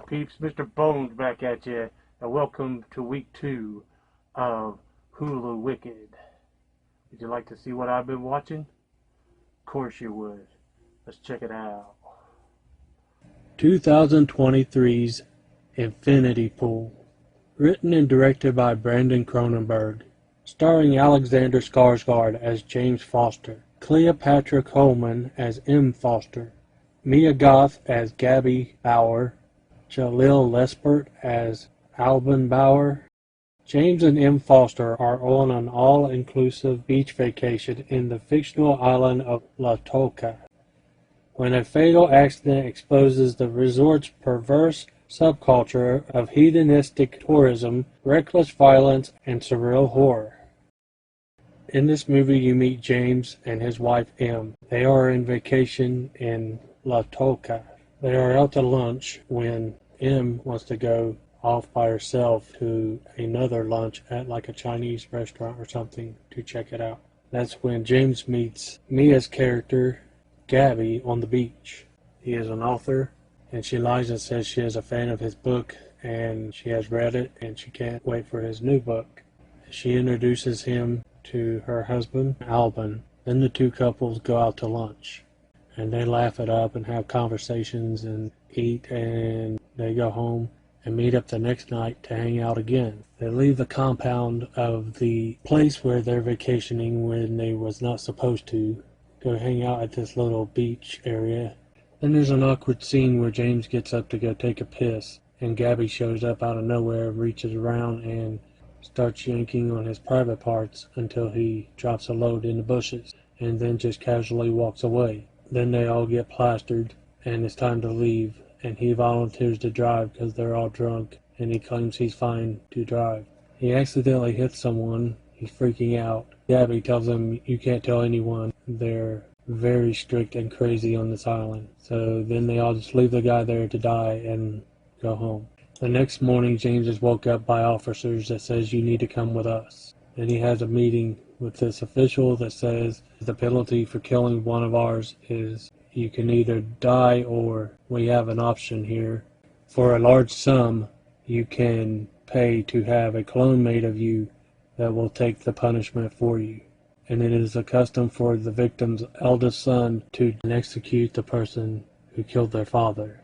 peeps? Mr. Bones back at you, and welcome to week 2 of Huluwicked. Would you like to see what I've been watching? Of course you would. Let's check it out. 2023's Infinity Pool. Written and directed by Brandon Cronenberg. Starring Alexander Skarsgård as James Foster, Cleopatra Coleman as M. Foster, Mia Goth as Gabby Bauer, Jalil Lespert as Alban Bauer. James and M. Foster are on an all-inclusive beach vacation in the fictional island of La Toca, when a fatal accident exposes the resort's perverse subculture of hedonistic tourism, reckless violence, and surreal horror. In this movie you meet James and his wife M. They are on vacation in La Toca. They are out to lunch when M wants to go off by herself to another lunch at like a Chinese restaurant or something to check it out. That's when James meets Mia's character, Gabby, on the beach. He is an author, and she lies and says she is a fan of his book and she has read it and she can't wait for his new book. She introduces him to her husband, Alban. Then the two couples go out to lunch, and they laugh it up and have conversations and eat, and they go home and meet up the next night to hang out again. They leave the compound of the place where they're vacationing when they was not supposed to, go hang out at this little beach area. Then there's an awkward scene where James gets up to go take a piss, and Gabby shows up out of nowhere, reaches around and starts yanking on his private parts until he drops a load in the bushes, and then just casually walks away. Then they all get plastered, and it's time to leave, and he volunteers to drive because they're all drunk, and he claims he's fine to drive. He accidentally hits someone. He's freaking out. Gabby tells him, "You can't tell anyone. They're very strict and crazy on this island." So then they all just leave the guy there to die and go home. The next morning, James is woke up by officers that says, "You need to come with us." Then he has a meeting with this official that says the penalty for killing one of ours is you can either die or we have an option here. For a large sum, you can pay to have a clone made of you that will take the punishment for you. And it is a custom for the victim's eldest son to execute the person who killed their father.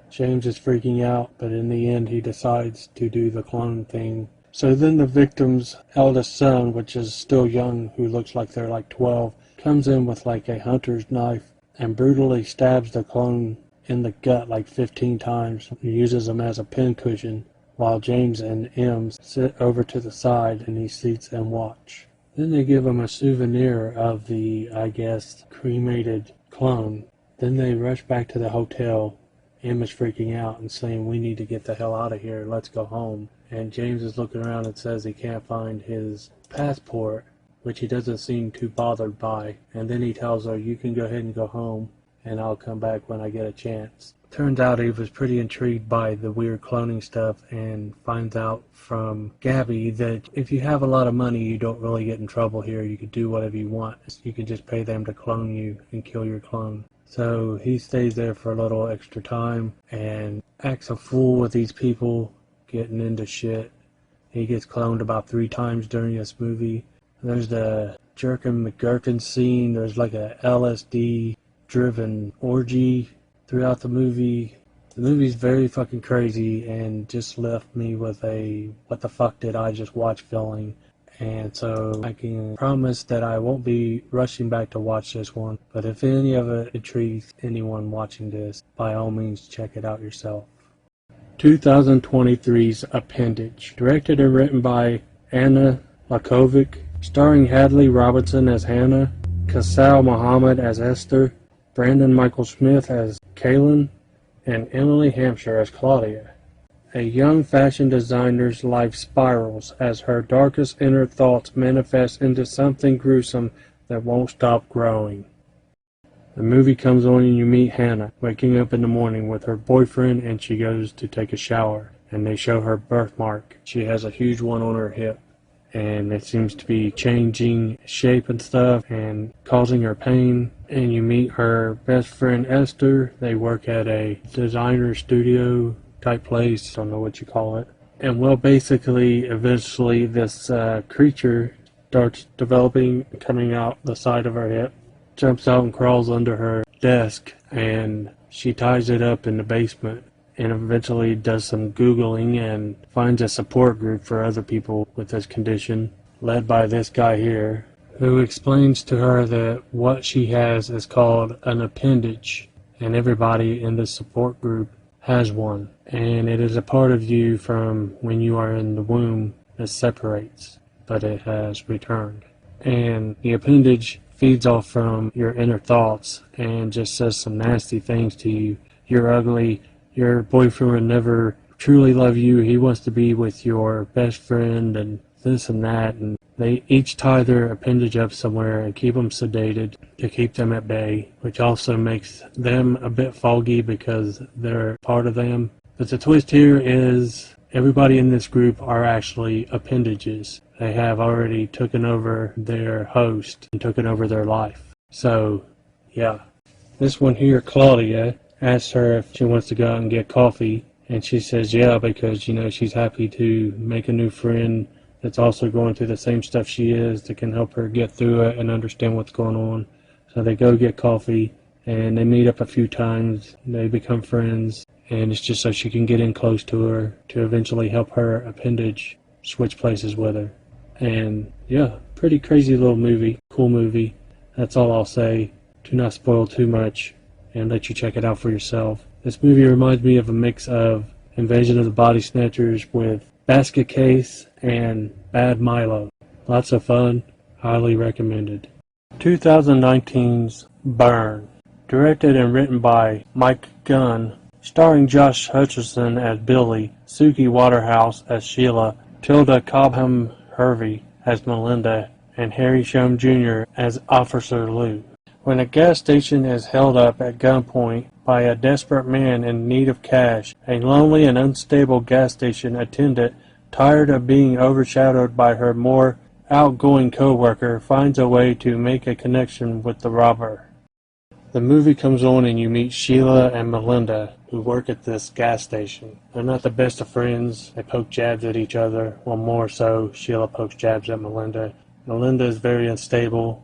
James is freaking out, but in the end he decides to do the clone thing. So then the victim's eldest son, which is still young, who looks like they're like 12, comes in with like a hunter's knife and brutally stabs the clone in the gut like 15 times and uses him as a pincushion, while James and M sit over to the side and he sits and watch. Then they give him a souvenir of the, I guess, cremated clone. Then they rush back to the hotel. M is freaking out and saying, "We need to get the hell out of here, let's go home." And James is looking around and says he can't find his passport, which he doesn't seem too bothered by. And then he tells her, "You can go ahead and go home, and I'll come back when I get a chance." Turns out he was pretty intrigued by the weird cloning stuff and finds out from Gabby that if you have a lot of money, you don't really get in trouble here. You can do whatever you want. You can just pay them to clone you and kill your clone. So he stays there for a little extra time and acts a fool with these people getting into shit. He gets cloned about 3 times during this movie. There's the Jerkin McGurkin scene. There's like a LSD driven orgy throughout the movie. The movie's very fucking crazy and just left me with a what the fuck did I just watch feeling. And so I can promise that I won't be rushing back to watch this one, but if any of it intrigues anyone watching this, by all means check it out yourself. 2023's Appendage. Directed and written by Anna Lakovic, starring Hadley Robinson as Hannah, Kasau Muhammad as Esther, Brandon Michael Smith as Kaylin, and Emily Hampshire as Claudia. A young fashion designer's life spirals as her darkest inner thoughts manifest into something gruesome that won't stop growing. The movie comes on and you meet Hannah waking up in the morning with her boyfriend, and she goes to take a shower and they show her birthmark. She has a huge one on her hip and it seems to be changing shape and stuff and causing her pain. And you meet her best friend Esther. They work at a designer studio type place, don't know what you call it. And well, basically, eventually this creature starts developing, coming out the side of her hip, jumps out and crawls under her desk, and she ties it up in the basement, and eventually does some Googling and finds a support group for other people with this condition, led by this guy here, who explains to her that what she has is called an appendage, and everybody in this support group has one, and it is a part of you from when you are in the womb that separates, but it has returned. And the appendage feeds off from your inner thoughts and just says some nasty things to you. You're ugly, your boyfriend would never truly love you, he wants to be with your best friend, and this and that, and they each tie their appendage up somewhere and keep them sedated to keep them at bay, which also makes them a bit foggy because they're part of them. But the twist here is everybody in this group are actually appendages. They have already taken over their host and taken over their life. So, yeah. This one here, Claudia, asks her if she wants to go out and get coffee, and she says yeah, because, she's happy to make a new friend that's also going through the same stuff she is, that can help her get through it and understand what's going on. So they go get coffee, and they meet up a few times, they become friends, and it's just so she can get in close to her to eventually help her appendage switch places with her. And yeah, pretty crazy little movie, cool movie. That's all I'll say. Do not spoil too much and let you check it out for yourself. This movie reminds me of a mix of Invasion of the Body Snatchers with Basket Case and Bad Milo. Lots of fun, highly recommended. 2019's Burn, directed and written by Mike Gunn, starring Josh Hutcherson as Billy, Suki Waterhouse as Sheila, Tilda Cobham Hervey as Melinda, and Harry Shum Jr. as Officer Lou. When a gas station is held up at gunpoint by a desperate man in need of cash, a lonely and unstable gas station attendant, tired of being overshadowed by her more outgoing co-worker, finds a way to make a connection with the robber. The movie comes on and you meet Sheila and Melinda, who work at this gas station. They're not the best of friends. They poke jabs at each other. Well, more so, Sheila pokes jabs at Melinda. Melinda is very unstable,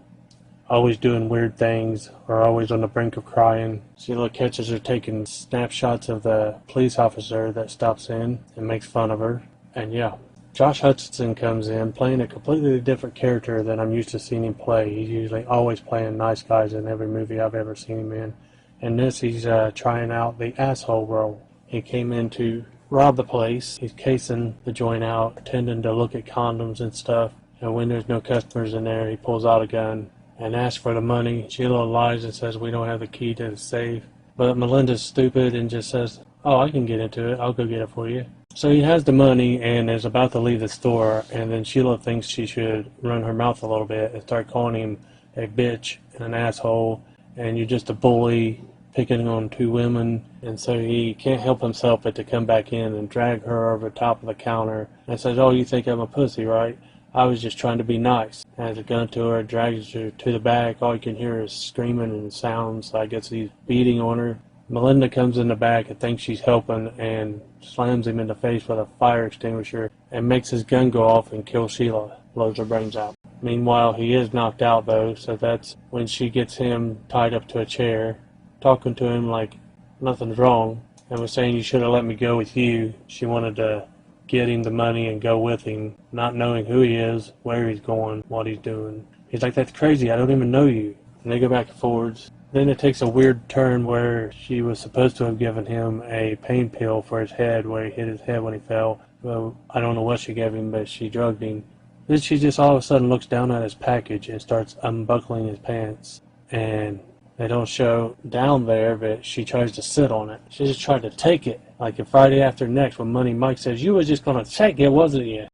always doing weird things, or always on the brink of crying. Sheila catches her taking snapshots of the police officer that stops in and makes fun of her. And yeah, Josh Hutcherson comes in playing a completely different character than I'm used to seeing him play. He's usually always playing nice guys in every movie I've ever seen him in. In this, he's trying out the asshole role. He came in to rob the place. He's casing the joint out, pretending to look at condoms and stuff. And when there's no customers in there, he pulls out a gun and asks for the money. Sheila lies and says we don't have the key to the safe. But Melinda's stupid and just says, oh, I can get into it. I'll go get it for you. So he has the money and is about to leave the store, and then Sheila thinks she should run her mouth a little bit and start calling him a bitch and an asshole, and you're just a bully picking on two women. And so he can't help himself but to come back in and drag her over the top of the counter and says, oh, you think I'm a pussy, right? I was just trying to be nice. Has a gun to her, drags her to the back. All you can hear is screaming and sounds. I guess he's beating on her. Melinda comes in the back and thinks she's helping and slams him in the face with a fire extinguisher and makes his gun go off and kills Sheila, blows her brains out. Meanwhile, he is knocked out though, so that's when she gets him tied up to a chair, talking to him like nothing's wrong, and was saying, you should have let me go with you. She wanted to get him the money and go with him, not knowing who he is, where he's going, what he's doing. He's like, that's crazy, I don't even know you. And they go back and forwards. Then it takes a weird turn where she was supposed to have given him a pain pill for his head, where he hit his head when he fell. Well, I don't know what she gave him, but she drugged him. Then she just all of a sudden looks down at his package and starts unbuckling his pants. And they don't show down there, but she tries to sit on it. She just tried to take it. Like in Friday After Next when Money Mike says, you was just going to take it, wasn't you?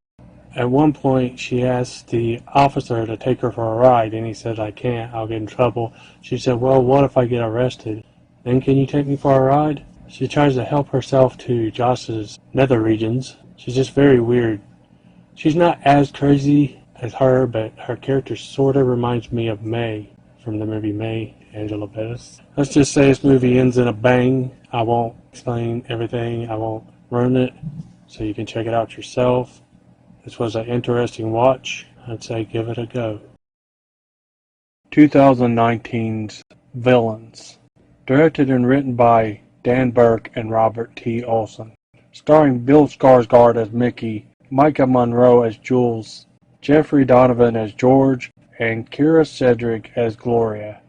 At one point, she asked the officer to take her for a ride, and he said, I can't, I'll get in trouble. She said, well, what if I get arrested? Then can you take me for a ride? She tries to help herself to Josh's nether regions. She's just very weird. She's not as crazy as her, but her character sort of reminds me of May from the movie May, Angela Bettis. Let's just say this movie ends in a bang. I won't explain everything. I won't run it so you can check it out yourself. This was an interesting watch. I'd say give it a go. 2019's Villains. Directed and written by Dan Burke and Robert T. Olson. Starring Bill Skarsgård as Mickey, Micah Monroe as Jules, Jeffrey Donovan as George, and Kira Cedric as Gloria.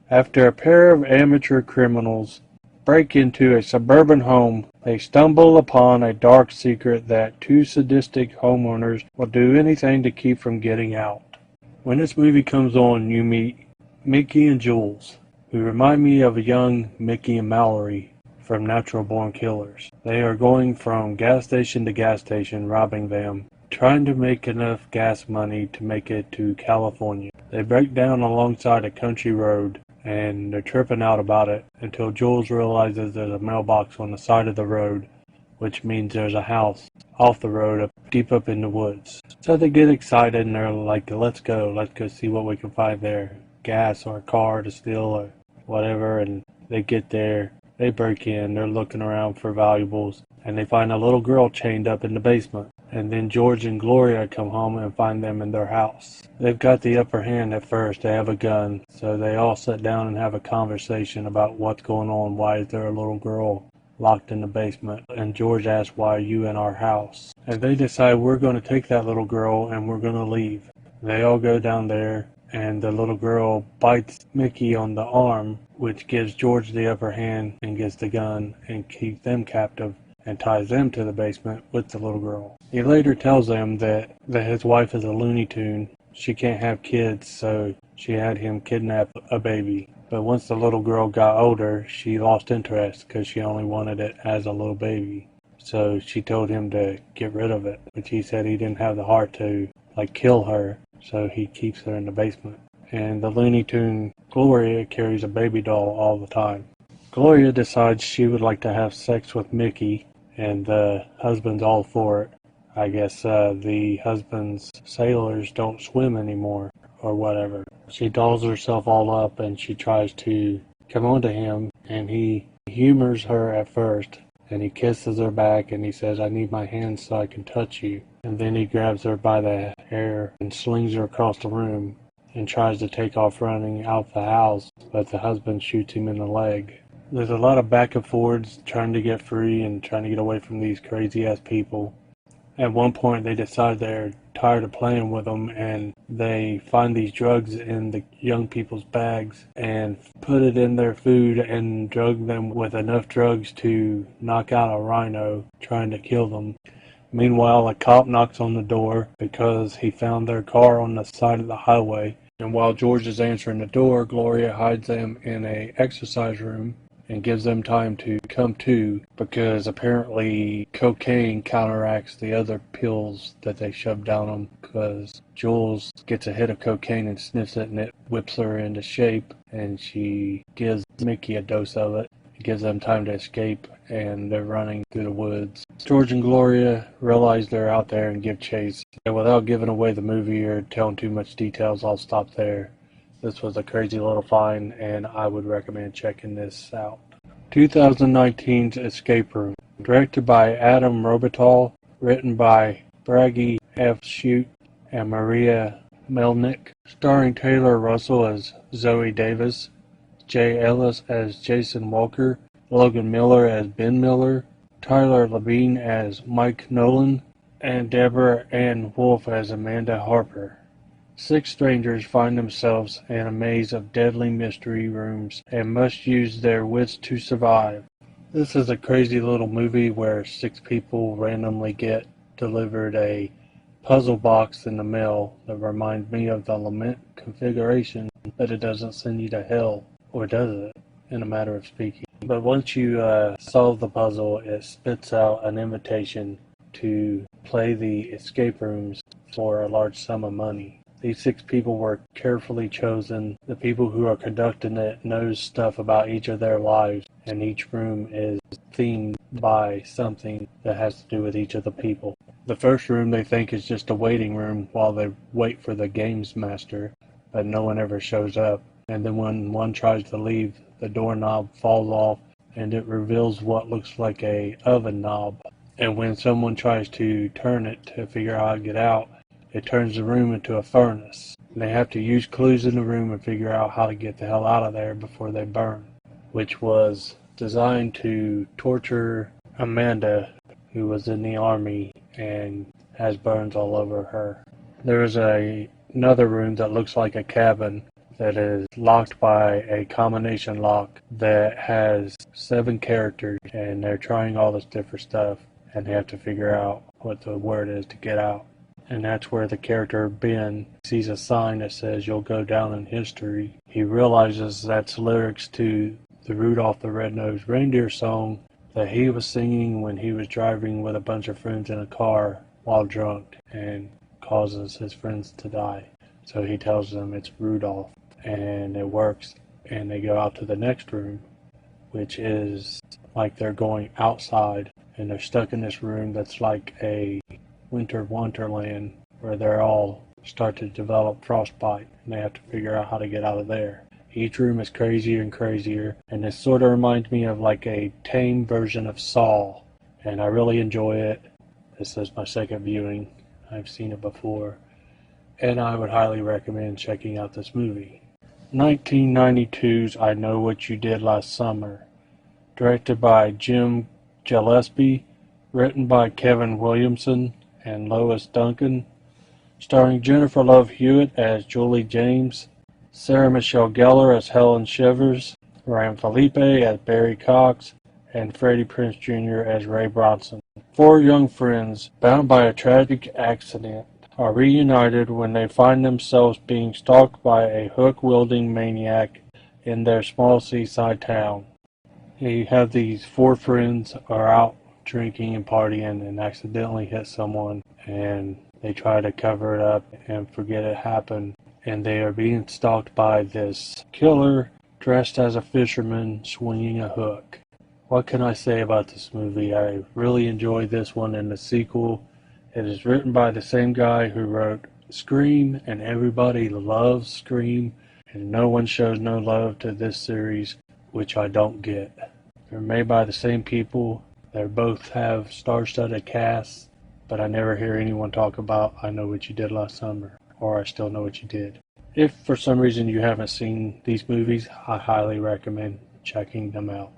After a pair of amateur criminals break into a suburban home, they stumble upon a dark secret that two sadistic homeowners will do anything to keep from getting out. When this movie comes on, you meet Mickey and Jules, who remind me of a young Mickey and Mallory from Natural Born Killers. They are going from gas station to gas station, robbing them, trying to make enough gas money to make it to California. They break down alongside a country road, and they're tripping out about it until Jules realizes there's a mailbox on the side of the road, which means there's a house off the road deep up in the woods. So they get excited and they're like, let's go see what we can find there. Gas or a car to steal or whatever. And they get there, they break in, they're looking around for valuables, and they find a little girl chained up in the basement. And then George and Gloria come home and find them in their house. They've got the upper hand at first. They have a gun. So they all sit down and have a conversation about what's going on. Why is there a little girl locked in the basement? And George asks, why are you in our house? And they decide, we're going to take that little girl and we're going to leave. They all go down there, and the little girl bites Mickey on the arm, which gives George the upper hand and gets the gun and keeps them captive and ties them to the basement with the little girl. He later tells them that his wife is a Looney Tune. She can't have kids, so she had him kidnap a baby. But once the little girl got older, she lost interest because she only wanted it as a little baby. So she told him to get rid of it, but he said he didn't have the heart to, kill her, so he keeps her in the basement. And the Looney Tune Gloria carries a baby doll all the time. Gloria decides she would like to have sex with Mickey, and the husband's all for it. I guess the husband's sailors don't swim anymore, or whatever. She dolls herself all up and she tries to come on to him, and he humors her at first, and he kisses her back and he says, I need my hands so I can touch you. And then he grabs her by the hair and slings her across the room and tries to take off running out the house, but the husband shoots him in the leg. There's a lot of back and forwards trying to get free and trying to get away from these crazy ass people. At one point they decide they're tired of playing with them, and they find these drugs in the young people's bags and put it in their food and drug them with enough drugs to knock out a rhino trying to kill them. Meanwhile, a cop knocks on the door because he found their car on the side of the highway. And while George is answering the door, Gloria hides them in an exercise room and gives them time to come to, because apparently cocaine counteracts the other pills that they shove down them, because Jules gets a hit of cocaine and sniffs it, and it whips her into shape, and she gives Mickey a dose of it. It gives them time to escape, and they're running through the woods. George and Gloria realize they're out there and give chase. And without giving away the movie or telling too much details, I'll stop there. This was a crazy little find, and I would recommend checking this out. 2019's Escape Room. Directed by Adam Robital. Written by Bragi F. Shute and Maria Melnick. Starring Taylor Russell as Zoe Davis, Jay Ellis as Jason Walker, Logan Miller as Ben Miller, Tyler Labine as Mike Nolan, and Deborah Ann Wolfe as Amanda Harper. 6 strangers find themselves in a maze of deadly mystery rooms and must use their wits to survive. This is a crazy little movie where 6 people randomly get delivered a puzzle box in the mail that reminds me of the Lament configuration, but it doesn't send you to hell, or does it, in a matter of speaking. But once you solve the puzzle, it spits out an invitation to play the escape rooms for a large sum of money. These 6 people were carefully chosen. The people who are conducting it knows stuff about each of their lives, and each room is themed by something that has to do with each of the people. The first room they think is just a waiting room while they wait for the games master, but no one ever shows up. And then when one tries to leave, the doorknob falls off and it reveals what looks like a oven knob. And when someone tries to turn it to figure out how to get out, it turns the room into a furnace. And they have to use clues in the room and figure out how to get the hell out of there before they burn. Which was designed to torture Amanda, who was in the army and has burns all over her. There is another room that looks like a cabin that is locked by a combination lock that has 7 characters, and they're trying all this different stuff, and they have to figure out what the word is to get out. And that's where the character Ben sees a sign that says "You'll go down in history." He realizes that's lyrics to the Rudolph the Red-Nosed Reindeer song that he was singing when he was driving with a bunch of friends in a car while drunk and causes his friends to die. So he tells them it's Rudolph, and it works, and they go out to the next room, which is like they're going outside, and they're stuck in this room that's like a winter wonderland where they're all start to develop frostbite, and they have to figure out how to get out of there. Each room is crazier and crazier, and this sort of reminds me of like a tame version of Saw, and I really enjoy it. This is my second viewing. I've seen it before, and I would highly recommend checking out this movie. 1992's I Know What You Did Last Summer, directed by Jim Gillespie, written by Kevin Williamson and Lois Duncan, starring Jennifer Love Hewitt as Julie James, Sarah Michelle Gellar as Helen Shivers, Ryan Felipe as Barry Cox, and Freddie Prinze Jr. as Ray Bronson. 4 young friends, bound by a tragic accident, are reunited when they find themselves being stalked by a hook-wielding maniac in their small seaside town. You have these 4 friends are out drinking and partying and accidentally hit someone, and they try to cover it up and forget it happened, and they are being stalked by this killer dressed as a fisherman swinging a hook. What can I say about this movie? I really enjoyed this one and the sequel. It is written by the same guy who wrote Scream, and everybody loves Scream, and no one shows no love to this series, which I don't get. They're made by the same people. They both have star-studded casts, but I never hear anyone talk about I Know What You Did Last Summer, or I Still Know What You Did. If for some reason you haven't seen these movies, I highly recommend checking them out.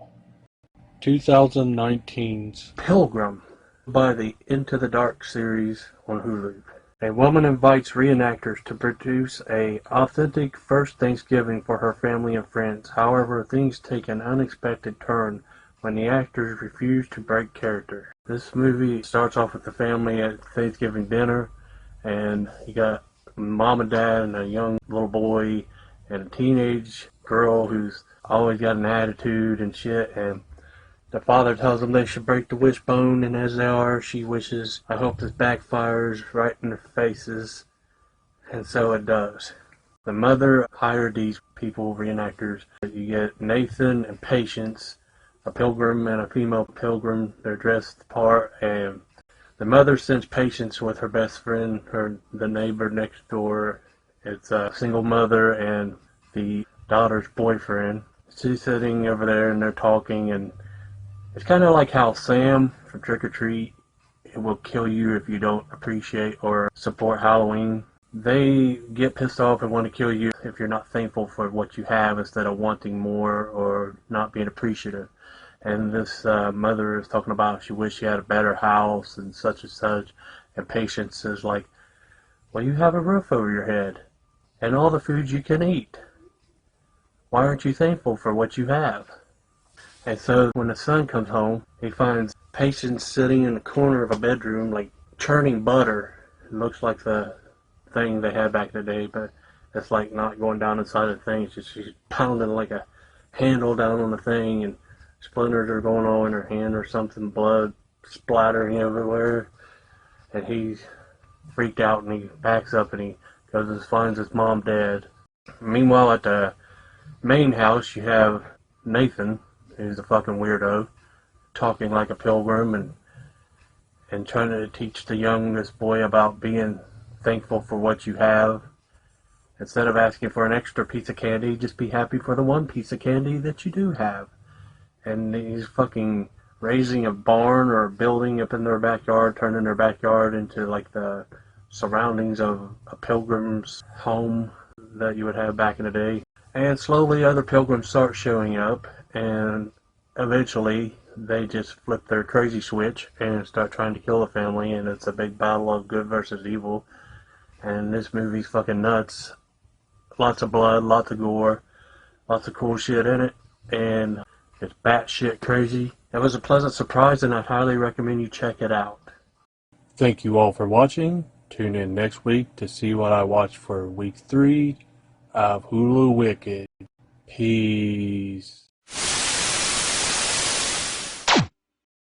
2019's Pilgrim by the Into the Dark series on Hulu. A woman invites reenactors to produce a authentic first Thanksgiving for her family and friends. However, things take an unexpected turn when the actors refuse to break character. This movie starts off with the family at Thanksgiving dinner, and you got mom and dad and a young little boy and a teenage girl who's always got an attitude and shit, and the father tells them they should break the wishbone, and as they are, she wishes, I hope this backfires right in their faces, and so it does. The mother hired these people, reenactors. You get Nathan and Patience, a pilgrim and a female pilgrim. They're dressed the part, and the mother sends Patience with her best friend, the neighbor next door. It's a single mother and the daughter's boyfriend. She's sitting over there, and they're talking, and it's kind of like how Sam from Trick or Treat, it will kill you if you don't appreciate or support Halloween. They get pissed off and want to kill you if you're not thankful for what you have instead of wanting more or not being appreciative. And this mother is talking about she wished she had a better house and such, and Patience is like, well, you have a roof over your head and all the food you can eat. Why aren't you thankful for what you have? And so when the son comes home, he finds Patience sitting in the corner of a bedroom, like churning butter. It looks like the thing they had back in the day, but it's like not going down inside the thing. It's just she's pounding like a handle down on the thing, and splinters are going all in her hand or something, blood splattering everywhere. And he's freaked out, and he backs up, and he goes and finds his mom dead. Meanwhile, at the main house, you have Nathan, who's a fucking weirdo, talking like a pilgrim and trying to teach the youngest boy about being thankful for what you have. Instead of asking for an extra piece of candy, just be happy for the one piece of candy that you do have. And he's fucking raising a barn or a building up in their backyard, turning their backyard into like the surroundings of a pilgrim's home that you would have back in the day. And slowly other pilgrims start showing up, and eventually they just flip their crazy switch and start trying to kill the family, and it's a big battle of good versus evil. And this movie's fucking nuts. Lots of blood, lots of gore, lots of cool shit in it, and it's batshit crazy. It was a pleasant surprise, and I'd highly recommend you check it out. Thank you all for watching. Tune in next week to see what I watch for week 3 of Huluwicked. Peace.